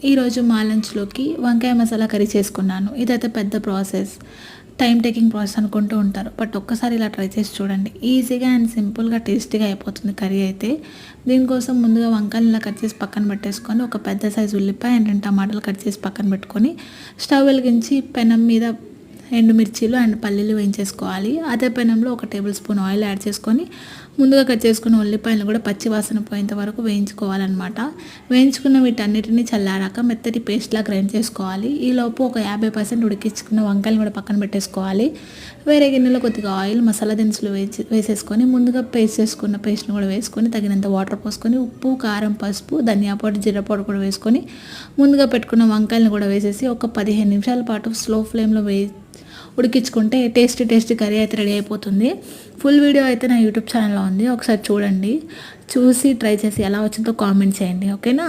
ఈరోజు మా లంచ్లోకి వంకాయ మసాలా కర్రీ చేసుకున్నాను. ఇదైతే పెద్ద ప్రాసెస్, టైం టేకింగ్ ప్రాసెస్ అనుకుంటూ ఉంటారు. బట్ ఒక్కసారి ఇలా ట్రై చేసి చూడండి. ఈజీగా అండ్ సింపుల్గా టేస్టీగా అయిపోతుంది కర్రీ అయితే. దీనికోసం ముందుగా వంకాయలు ఇలా కట్ చేసి పక్కన పెట్టేసుకొని, ఒక పెద్ద సైజు ఉల్లిపాయ అండ్ 2 టమాటాలు కట్ చేసి పక్కన పెట్టుకొని, స్టవ్ వెలిగించి పెనం మీద ఎండుమిర్చీలు అండ్ పల్లీలు వేయించేసుకోవాలి. అదే పెనంలో 1 టేబుల్ స్పూన్ ఆయిల్ యాడ్ చేసుకొని, ముందుగా కట్ చేసుకున్న ఉల్లిపాయలు కూడా పచ్చి వాసన పోయేంత వరకు వేయించుకోవాలన్నమాట. వేయించుకున్న వీటన్నిటిని చల్లారాక మెత్తటి పేస్ట్లా గ్రైండ్ చేసుకోవాలి. ఈలోపు ఒక 50% ఉడికించుకున్న వంకాయలు కూడా పక్కన పెట్టేసుకోవాలి. వేరే గిన్నెలో కొద్దిగా ఆయిల్, మసాలా దినుసులు వేసేసుకొని, ముందుగా పేస్ట్ చేసుకున్న పేస్ట్ని కూడా వేసుకొని, తగినంత వాటర్ పోసుకొని, ఉప్పు, కారం, పసుపు, ధనియా పొడి, జీరా పొడి కూడా వేసుకొని, ముందుగా పెట్టుకున్న వంకాయలను కూడా వేసేసి ఒక 15 నిమిషాల పాటు స్లో ఫ్లేమ్లో ఉడికించుకుంటే టేస్టీ కర్రీ అయితే రెడీ అయిపోతుంది. ఫుల్ వీడియో అయితే నా యూట్యూబ్ ఛానల్లో ఉంది, ఒకసారి చూడండి. చూసి ట్రై చేసి ఎలా వచ్చిందో కామెంట్ చేయండి. ఓకేనా?